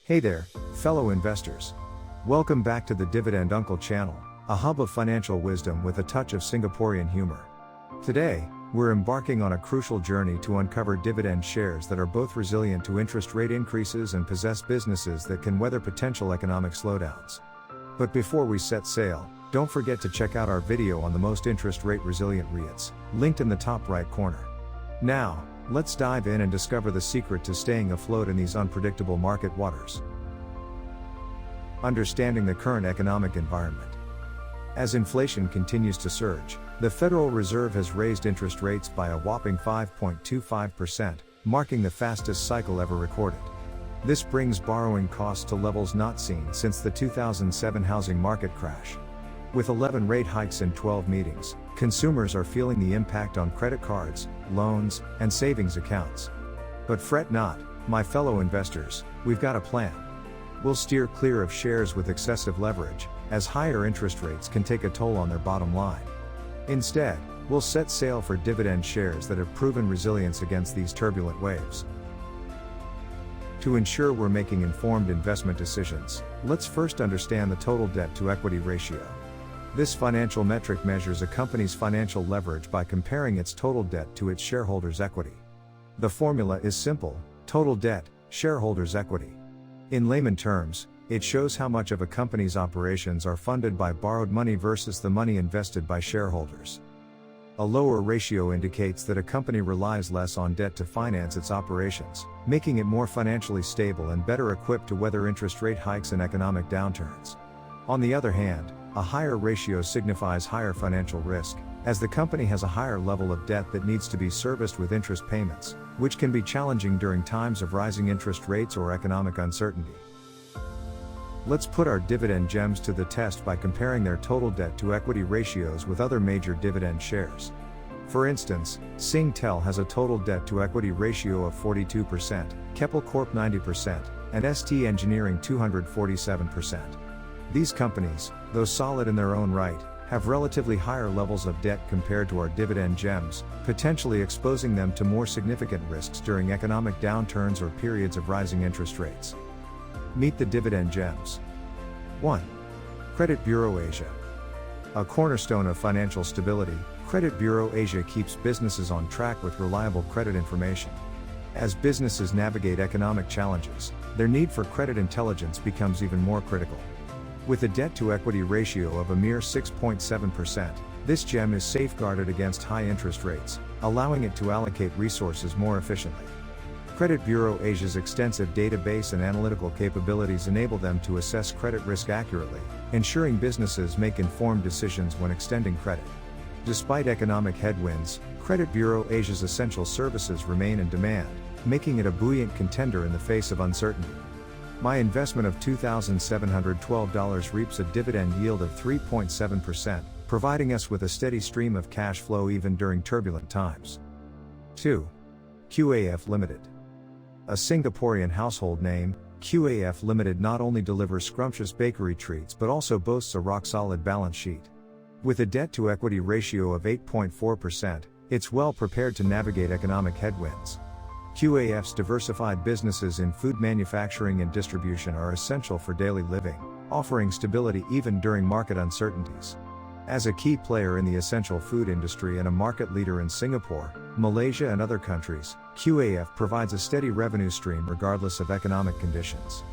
Hey there, fellow investors. Welcome back to the Dividend Uncle channel, a hub of financial wisdom with a touch of Singaporean humor. Today, we're embarking on a crucial journey to uncover dividend shares that are both resilient to interest rate increases and possess businesses that can weather potential economic slowdowns. But before we set sail, don't forget to check out our video on the most interest rate resilient REITs, linked in the top right corner. Now, let's dive in and discover the secret to staying afloat in these unpredictable market waters. Understanding the current economic environment. As inflation continues to surge, the Federal Reserve has raised interest rates by a whopping 5.25%, marking the fastest cycle ever recorded. This brings borrowing costs to levels not seen since the 2007 housing market crash. With 11 rate hikes in 12 meetings, consumers are feeling the impact on credit cards, loans, and savings accounts. But fret not, my fellow investors, we've got a plan. We'll steer clear of shares with excessive leverage, as higher interest rates can take a toll on their bottom line. Instead, we'll set sail for dividend shares that have proven resilience against these turbulent waves. To ensure we're making informed investment decisions, let's first understand the total debt to equity ratio. This financial metric measures a company's financial leverage by comparing its total debt to its shareholders' equity. The formula is simple: total debt, shareholders' equity. In layman terms, it shows how much of a company's operations are funded by borrowed money versus the money invested by shareholders. A lower ratio indicates that a company relies less on debt to finance its operations, making it more financially stable and better equipped to weather interest rate hikes and economic downturns. On the other hand, a higher ratio signifies higher financial risk, as the company has a higher level of debt that needs to be serviced with interest payments, which can be challenging during times of rising interest rates or economic uncertainty. Let's put our dividend gems to the test by comparing their total debt to equity ratios with other major dividend shares. For instance, Singtel has a total debt to equity ratio of 42%, Keppel Corp 90%, and ST Engineering 247%. These companies, though solid in their own right, have relatively higher levels of debt compared to our dividend gems, potentially exposing them to more significant risks during economic downturns or periods of rising interest rates. Meet the dividend gems. 1. Credit Bureau Asia. A cornerstone of financial stability, Credit Bureau Asia keeps businesses on track with reliable credit information. As businesses navigate economic challenges, their need for credit intelligence becomes even more critical. With a debt-to-equity ratio of a mere 6.7%, this gem is safeguarded against high interest rates, allowing it to allocate resources more efficiently. Credit Bureau Asia's extensive database and analytical capabilities enable them to assess credit risk accurately, ensuring businesses make informed decisions when extending credit. Despite economic headwinds, Credit Bureau Asia's essential services remain in demand, making it a buoyant contender in the face of uncertainty. My investment of $2,712 reaps a dividend yield of 3.7%, providing us with a steady stream of cash flow even during turbulent times. 2. Qaf Limited. A Singaporean household name, Qaf Limited not only delivers scrumptious bakery treats but also boasts a rock-solid balance sheet. With a debt-to-equity ratio of 8.4%, it's well prepared to navigate economic headwinds. Qaf's diversified businesses in food manufacturing and distribution are essential for daily living, offering stability even during market uncertainties. As a key player in the essential food industry and a market leader in Singapore, Malaysia and other countries, Qaf provides a steady revenue stream regardless of economic conditions.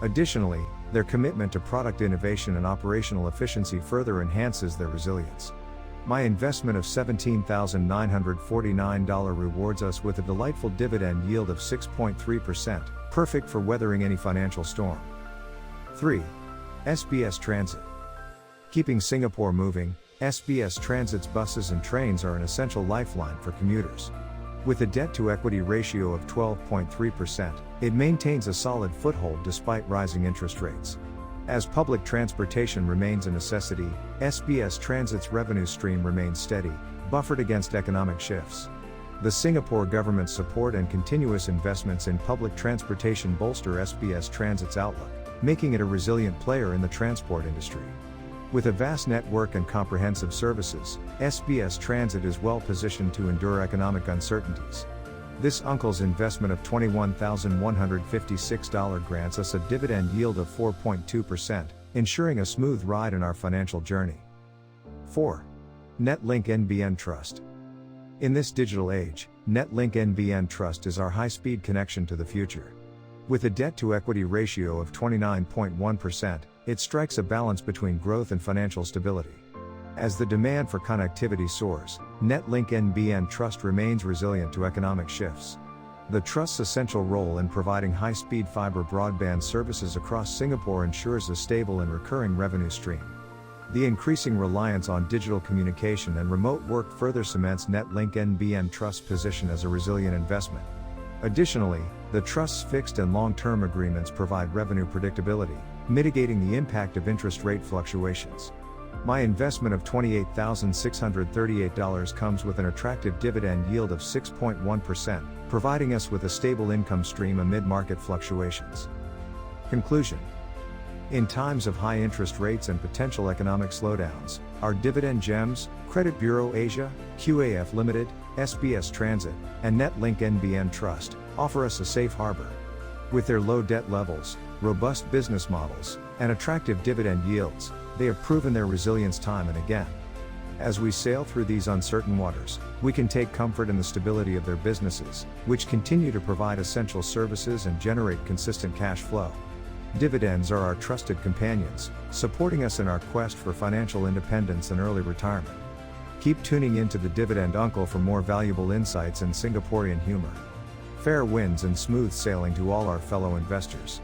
Additionally, their commitment to product innovation and operational efficiency further enhances their resilience. My investment of $17,949 rewards us with a delightful dividend yield of 6.3%, perfect for weathering any financial storm. 3. SBS Transit. Keeping Singapore moving, SBS Transit's buses and trains are an essential lifeline for commuters. With a debt-to-equity ratio of 12.3%, it maintains a solid foothold despite rising interest rates. As public transportation remains a necessity, SBS Transit's revenue stream remains steady, buffered against economic shifts. The Singapore government's support and continuous investments in public transportation bolster SBS Transit's outlook, making it a resilient player in the transport industry. With a vast network and comprehensive services, SBS Transit is well positioned to endure economic uncertainties. This uncle's investment of $21,156 grants us a dividend yield of 4.2%, ensuring a smooth ride in our financial journey. 4. Netlink NBN Trust. In this digital age, Netlink NBN Trust is our high-speed connection to the future. With a debt-to-equity ratio of 29.1%, it strikes a balance between growth and financial stability. As the demand for connectivity soars, Netlink NBN Trust remains resilient to economic shifts. The Trust's essential role in providing high-speed fiber broadband services across Singapore ensures a stable and recurring revenue stream. The increasing reliance on digital communication and remote work further cements Netlink NBN Trust's position as a resilient investment. Additionally, the Trust's fixed and long-term agreements provide revenue predictability, mitigating the impact of interest rate fluctuations. My investment of $28,638 comes with an attractive dividend yield of 6.1%, providing us with a stable income stream amid market fluctuations. Conclusion. In times of high interest rates and potential economic slowdowns, our dividend gems, Credit Bureau Asia, Qaf Limited, SBS Transit, and Netlink NBN Trust, offer us a safe harbor. With their low debt levels, robust business models, and attractive dividend yields, they have proven their resilience time and again. As we sail through these uncertain waters, we can take comfort in the stability of their businesses, which continue to provide essential services and generate consistent cash flow. Dividends are our trusted companions, supporting us in our quest for financial independence and early retirement. Keep tuning in to the Dividend Uncle for more valuable insights and Singaporean humor. Fair winds and smooth sailing to all our fellow investors.